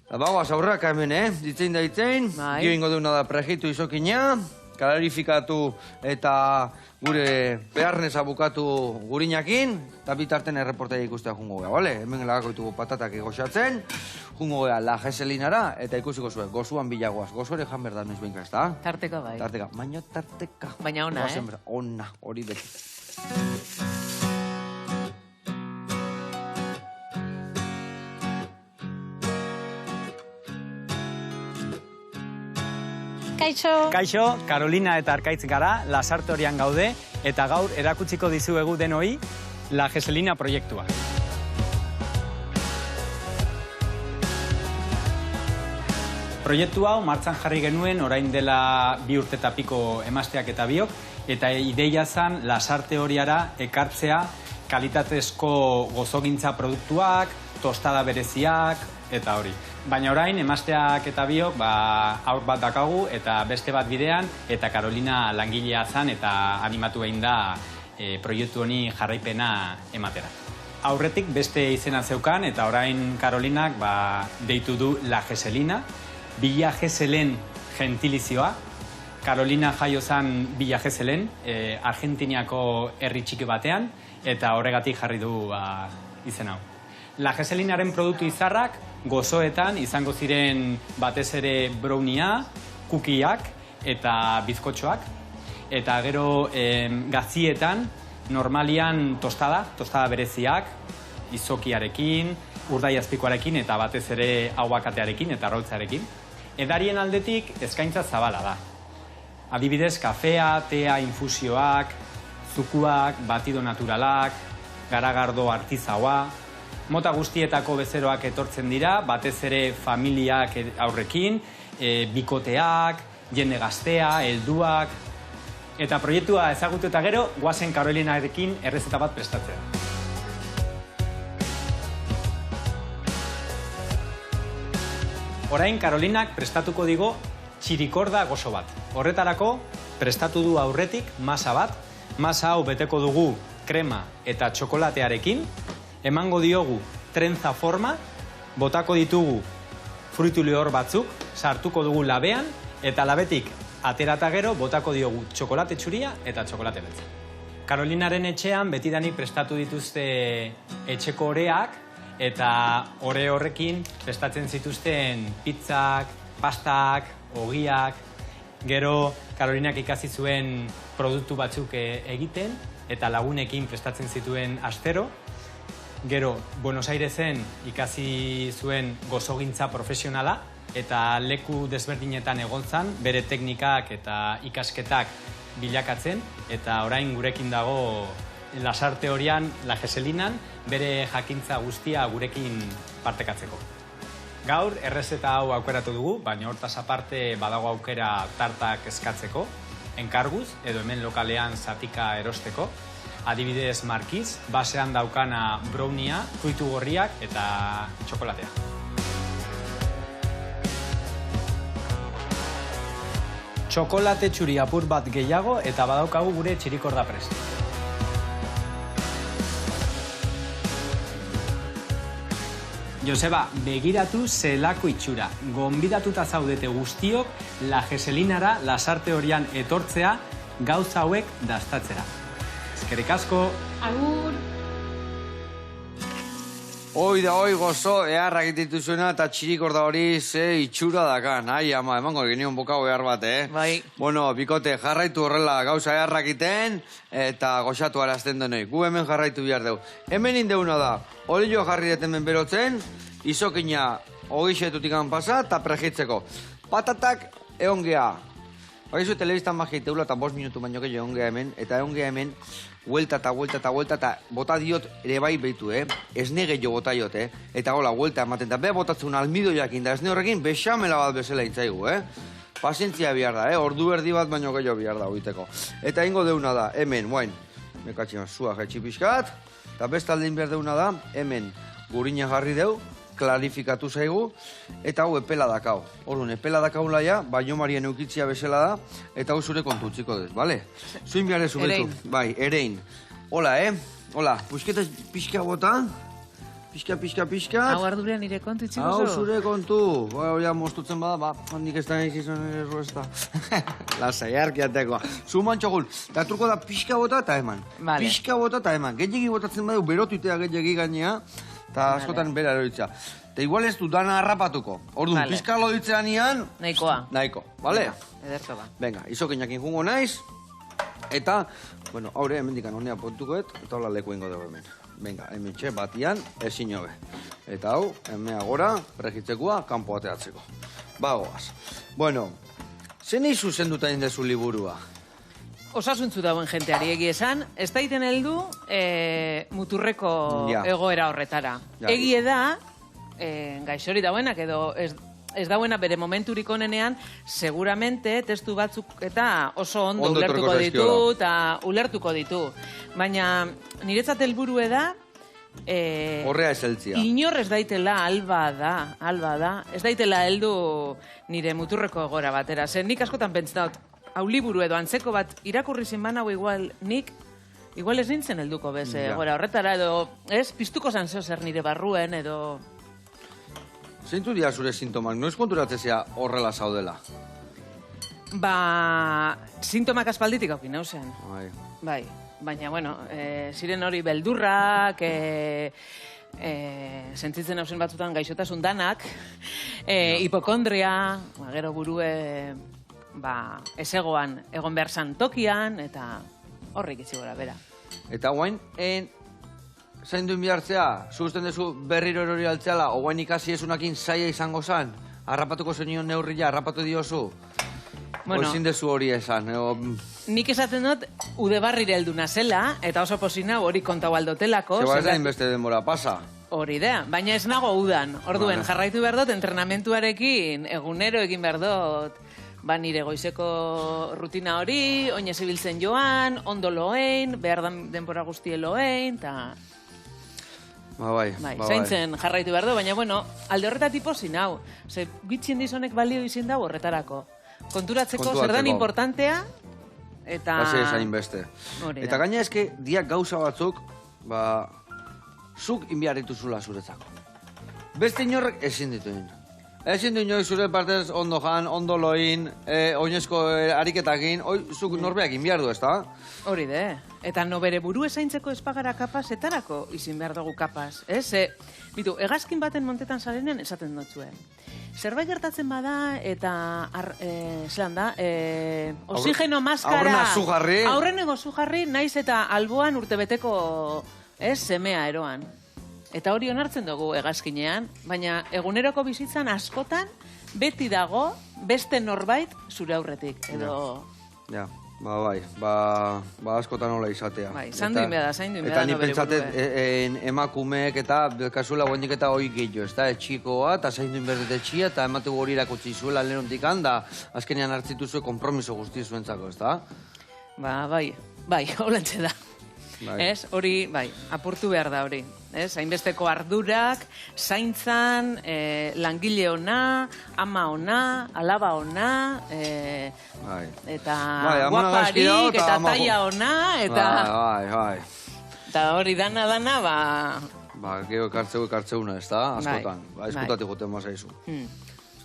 A: Bagoaz aurraka hemen, ditzein da ditzein, gio ingo deuna da prejitu izokina, klarifikatu eta gure beharneza bukatu gurinakin, eta bitarten erreportaia ikustea jungo gea, bale? Hemen lagako ditugu patatak egoxatzen, jungo gea la geselinara, eta ikusiko zuen, gozuan bilagoaz. Gozu ere jan berda, noiz behinka, ez da?
B: Tarteka bai.
A: Tarteka, baina tarteka.
B: Baina ona,
A: Ona, hori beti.
D: Kaixo, Carolina eta Arkaitz gara, Lasartorian gaude, eta gaur erakutsiko dizuegu denoi La Geselina proiektua. Proiektu hau martxan jarri genuen orain dela 2 urte eta piko emazteak eta biok, eta ideia zen Lasarteoriara ekartzea kalitatezko gozogintza produktuak, tostada bereziak, eta hori. Baina orain, emazteak eta biok, aur bat dakagu eta beste bat bidean, eta Carolina langilea zan eta animatu egin da proiektu honi jarraipena ematera. Aurretik beste izena zeukan, eta orain Carolinak deitu du La Geselina, Villa Geselen gentilizioa. Carolina jaio zan Villa Geselen, Argentiniako herri txiki batean, eta horregatik jarri du izen hau. La Geselinaren produktu izarrak gozoetan izango ziren batez ere browniea, kukiak eta bizkotxoak. Eta gero gazietan normalian tostada bereziak, izokiarekin, urdai azpikoarekin eta batez ere aguakatearekin eta arrautzarekin. Edarien aldetik eskaintza zabala da. Adibidez, kafea, tea, infusioak, zukuak, batido naturalak, garagardo artizaua, mota guztietako bezeroak etortzen dira, batez ere familiak aurrekin, bikoteak, jende gaztea, helduak. Eta proiektua ezagutu eta gero, guazen Carolinarekin errezeta bat prestatzea. Orain Carolinak prestatuko digo txirikorda gozo bat. Horretarako, prestatu du aurretik masa bat. Masa hau beteko dugu krema eta txokolatearekin. Emango diogu trenza forma, botako ditugu fruitu lehor batzuk, sartuko dugu labean, eta labetik aterata gero botako diogu txokolate txuria eta txokolate beltza. Carolinaren etxean betidanik prestatu dituzte etxeko oreak, eta ore horrekin prestatzen zituzten pizzak, pastak, ogiak. Gero Carolinak ikasi zuen produktu batzuk egiten, eta lagunekin prestatzen zituen astero. Gero, Buenos Airesen ikasi zuen gozogintza profesionala, eta leku desberdinetan egon zan, bere teknikak eta ikasketak bilakatzen, eta orain gurekin dago lasarte horian, lageselinan, bere jakintza guztia gurekin partekatzeko. Gaur, errezeta hau aukeratu dugu, baina hortaz aparte badago aukera tartak eskatzeko, enkarguz, edo hemen lokalean zatika erosteko, adibidez markiz, basean daukana brownia, fruitu gorriak eta txokolatea. Txokolate txuri apur bat gehiago eta badaukagu gure txirikorda prest. Joseba, begiratu zelako itxura. Gonbidatuta zaudete guztiok lageselinara lasarte horian etortzea gauza hauek dastatzera. Eskerrik asko!
B: Agur!
A: Hoi da, hoi gozo, eharrak dituzuna eta txirikorda hori ze itxura dakan. Ai, ama, emango genion bokau behar bat,
B: Bai.
A: Bueno, bikote, jarraitu horrela gauza eharrak iten eta goxatu arazten denoi. Gu hemen jarraitu behar dugu. Hemen indeuna da, olioa jarri deten hemen berotzen, izokina hogixetutik pasa eta prejitzeko. Patatak egon geha. Baizu telebistan magiteula eta 5 minutu baino gehiago egon geha hemen, eta egon geha hemen huelta eta bota diot ere bai behitu, esne gehiago bota diot, eta gola, huelta ematen, eta beha botatzen almido jakin, da esne horrekin bexamela bat bezala intzaigu, Pazientzia bihar da, ordu erdi bat baino gehiago bihar da hoiteko. Eta ingo deuna da, hemen, guain, mekatxean zua jaitsi pixkat, eta bestaldin behar deuna da, hemen gurina jarri deu, klarifikatu zaigu, eta hau epela dakau. Orduan, epela dakaula ja, baino marien eukitzia bezala da, eta hau zure kontu utziko dez, bale? Zuin behar ez ubetu. Bai, erein. Hola, Hola, pusketa pixka bota. Pixka.
B: Hau ardurean nire kontu itziko zu?
A: Hau zure kontu. Bai, hori mostutzen bada, nik ez da izan erro ez da. Lasai, arkiatekoa. Zuman txogun, eta truko da pixka bota eta eman. Pixka bota eta eman. Gehiagi botatzen badu, berotutea gehiagi gainea, eta askotan bera eroitza. Eta igual ez du dana harrapatuko. Orduan, pixka loditzean ian... Nahiko, bale?
B: Ederto ba.
A: Venga, izokinakin jungo naiz. Eta, bueno, haure hemendikan honea pontukoet, eta hola leku ingo dugu hemen. Venga, hemen txe batian, ezin hobe. Eta hau, hemen agora, pregitzekua, kanpo ateatzeko. Bagoaz. Bueno, zen izu zenduta indezu liburua?
B: Osasuntzu dauen jenteari egie esan, ez daiten heldu muturreko egoera horretara. Egie da, gaixori dauenak edo ez dauena bere momenturik onenean, seguramente testu batzuk eta oso ondo ulertuko ditu eta ulertuko ditu. Baina niretzat helburue da...
A: Horrea eseltzia.
B: Inor ez daitela alba da. Ez daitela heldu nire muturreko egora batera. Zer nik askotan pentsatot, hau liburu edo antzeko bat irakurri zinban hau igual ez nintzen helduko bez egora horretara edo, ez, piztuko zantzeo zer nire barruen edo...
A: Zeintu dira zure sintomak? Noiz konturatzea horrela zaudela?
B: Sintomak aspalditik haukin nauzen. Bai, baina, bueno, ziren hori beldurrak, sentitzen hausen batzutan gaixotasun danak, hipokondria, gero burue, ezegoan egon behar santokian, eta horrik itzi gora, bera.
A: Eta guain, zain duen bihartzea, zuzten dezu berriro erori altzeala, oguain ikasi esunakin zaila izango zan, harrapatuko zenion neurria, harrapatu diozu, oizin dezu hori esan.
B: Nik esaten dut, ude barrire helduna zela, eta oso posina hori kontau aldotelako.
A: Zeba ez da inbeste denbora pasa.
B: Hori da, baina ez nago udan. Orduen, jarraitu behar dut, entrenamentuarekin, egunero egin behar dut, nire goizeko rutina hori, oinez ibiltzen joan, ondo loein, behar denbora guztie loein, eta... Zaintzen jarraitu behar du, baina, bueno, alde horretatik pozin hau. Ze, bitxien dizonek balio izin dago horretarako. Konturatzeko zer dan importantea, eta...
A: Basi esain beste. Eta gaina eske, diak gauza batzuk, zuk inbiarritu zula zuretzako. Beste inorrek ezin dituen. Ezin du inoiz zure partez ondo jan, ondo loin, oinezko ariketakin, zuk norbeak inbiar du, ez da?
B: Hori de. Eta no bere buru ezaintzeko espagara kapaz, etarako izin behar dugu kapaz. Bitu, hegazkin baten montetan zarenean esaten dutzuen. Zerbait gertatzen bada eta, zelan da, oxigeno maskara... Aurreneko zujarri, naiz eta alboan urtebeteko semea eroan. Eta hori onartzen dugu hegazkinean, baina eguneroko bizitzan askotan beti dago beste norbait zure aurretik. Edo
A: Bai, askotan nola izatea.
B: Bai, zaindu inbea da,
A: Eta ni pentsatet emakumeek eta belkazula guenik eta hoi gehiago, ez da, etxikoa, eta zaindu inberdete etxia, eta emate hori irakutsi zuela lehen ondikan, da azkenean hartzitu zuen kompromiso guzti zuentzako, ez da?
B: Bai, holantxe da. Ez, hori, apurtu behar da hori. Ez, hainbesteko ardurak, zaintzan, langile ona, ama ona, alaba ona, eta guaparik, eta taia ona, eta... Eta hori dana,
A: Gero ekartzeuna, ez da, askotan. Eskutatik goten mazaizu.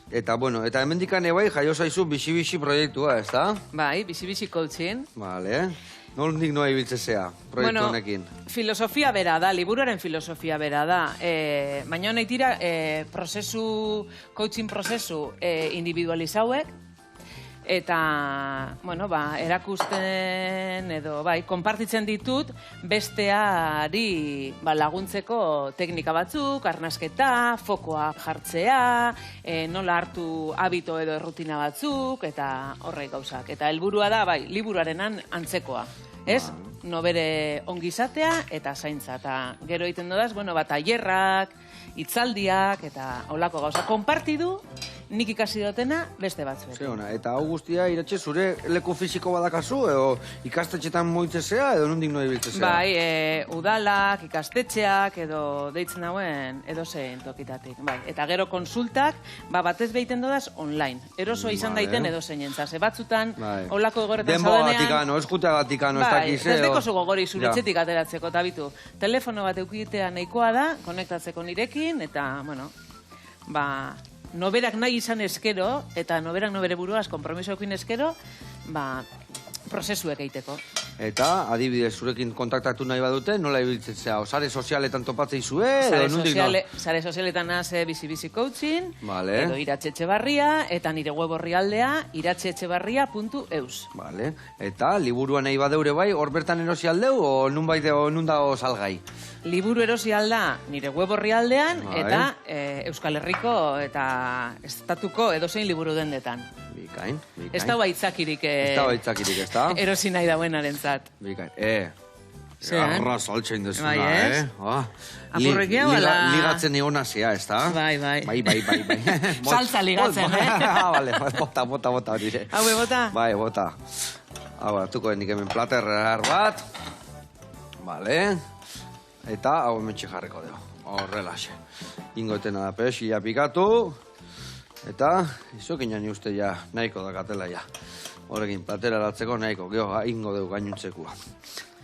A: Eta, bueno, eta hemendikan ebai jaio zaizu Bizi-Bizi proiektua, ez da?
B: Bai, Bizi-Bizi coaching.
A: Vale. Noldik noa ibiltzezea, proiektu honekin?
B: Filosofia bera da, liburuaren filosofia bera da. Baina nahi tira, coaching prozesu individualizauek, eta, erakusten edo, konpartitzen ditut, besteari laguntzeko teknika batzuk, arnasketa, fokoa jartzea, nola hartu habito edo errutina batzuk, eta horrek gauzak. Eta helburua da, liburuaren antzekoa. Ez? Nobere ongizatea eta zaintza. Eta gero egiten dodaz, tailerrak, hitzaldiak eta holako gauza. Konpartidu, nik ikasi dutena beste batzuek.
A: Eta hau guztia iratxe zure leku fisiko badakazu, edo ikastetxetan moitzezea, edo nondik noa ibiltzezea?
B: Bai, udalak, ikastetxeak, edo deitzen hauen edozein tokitatik. Eta gero konsultak, batez behiten dodaz online. Erosoa izan daiten edozein entzaz. Batzutan, holako egoretan zaudenean...
A: Denbogatikano, eskuteagatikano, ez dakiz,
B: ez deko zu gogori zuretxetik ateratzeko, eta bitu, telefono bat eukitea nahikoa da, konektatzeko nirekin, eta, noberak nahi izan eskero, eta noberak nobere buruaz kompromisoekin eskero, prozesuek egiteko.
A: Eta, adibidez, zurekin kontaktatu nahi badute, nola ibiltzea? Sare sozialetan topatzei zue?
B: Sare sozialetan naze Bizi-Bizi coaching, edo Iratxe Etxebarria, eta nire web orrialdea iratxeetxebarria.eus.
A: Eta, liburua nahi badeure bai, hor bertan erosi aldeu, o nun dago salgai?
B: Liburu erosi alda nire web orrialdean, eta Euskal Herriko eta estatuko edozein liburu dendetan.
A: Bikain.
B: Ez da baitzakirik,
A: ez da?
B: Erosi nahi dauenaren zat.
A: Bikain. Arra saltxein dezu da,
B: Apurrekia bala...
A: Ligatzen egon azia, ez da?
B: Bai.
A: Bai.
B: Saltza ligatzen,
A: Bale, bota hori.
B: Hau, bota?
A: Bai, bota. Hau, hartuko denik hemen plater bat. Bale. Eta hau hementxe jarriko dugu. Horrelaxe. Ingoetena da pesia pikatu. Eta izokin jani uste ja nahiko dakatela ja. Horrekin platera eratzeko nahiko. Geho ingo dugu gainuntzekua.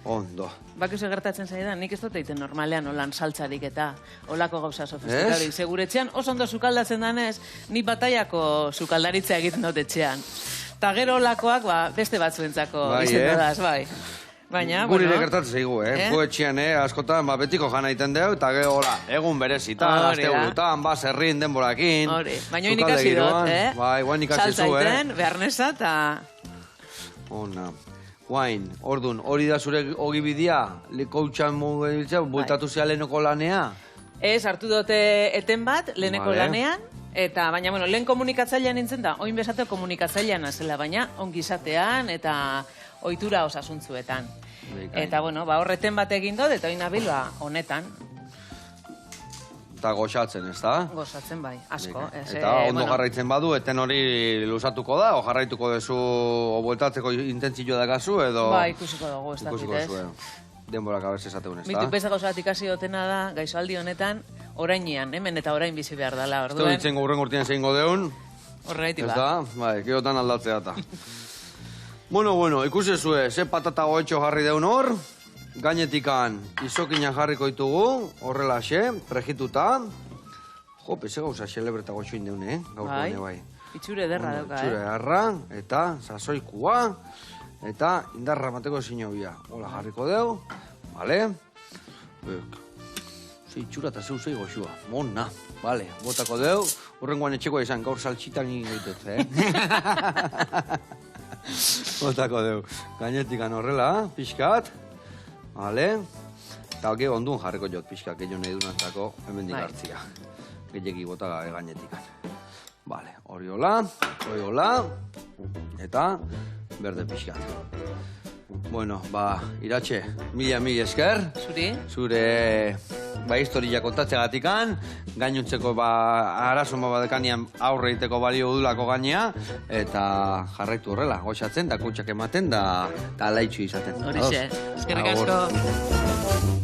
A: Ondo.
B: Bakizu gertatzen zaidan, nik ez dut egiten normalean holan saltzarik eta holako gauza sofistikarik. Seguretxean oso ondo sukaldatzen danez, ni bataiako sukaldaritza egiten dut etxean. Ta gero holakoak beste batzuentzako izendadaz, bai. Baina,
A: guri ere gertatzen zaigu, Guetxean, askotan, betiko jana iten deu, eta gero, egun berezitan, asteburutan, zerrin denborakin.
B: Baina hori ikasi dut,
A: Bai, guain ikasi zu,
B: Saltzaiten, beharnesa, eta...
A: Ona. Guain, ordun, hori da zure ogibidea, koutxan bultatu zea lehenoko lanea?
B: Ez, hartu dute eten bat, leheneko lanean, eta, baina, lehen komunikatzailean nintzen da, oin bezateo komunikatzailean azela, baina ongizatean eta ohitura osasuntzuetan. Eta, horreten bat egin dut, eta oin abil, honetan.
A: Eta goxatzen, ez da?
B: Goxatzen, bai, asko.
A: Eta ondo jarraitzen badu, eten hori lusatuko da, o jarraituko dezu, o bueltatzeko intentzio dakazu, edo...
B: Bai, ikusiko dugu, ez dakit,
A: Denborak abez esateun, ez da?
B: Mitu beste gauza bat ikasi dutena da, gaixoaldi honetan, orainean, hemen eta orain bizi behar dela, orduen.
A: Ez da ditzen urren urtean zeingo deun.
B: Horregaiti
A: Ez da? Bai, geotan aldatzea eta. Bueno, ikusi zue, ze patata goetxo jarri deun hor, gainetikan izokina jarriko ditugu, horrelaxe, prejituta. Jope, ze gauza xelebreta goetxoin deun, gaur bai.
B: Itxure ederra dauka,
A: Itxure ederra, eta sasoikua, eta indarra mateko zinobia. Hola jarriko deu, bale? Ze itxura eta zeu zei goxua, mona, bale, botako deu, horrengoan etxekoa izan, gaur saltxitan egin Botako deu, gainetikan horrela, pixkat, bale? Eta geho ondun jarriko jot pixkat, gehiago nahi dunantzako hemendik hartzia. Gehiagi botaga gainetikan. Bale, hori hola, eta berde pixkat. Bueno, Iratxe, mila esker.
B: Zuri?
A: Zure historia kontatzeagatikan, gainontzeko arazo badekanian aurre egiteko balio udulako gainea, eta jarraitu horrela, goxatzen, da kutsak ematen, da alaitxu izaten.
B: Horixe, eskerrik asko.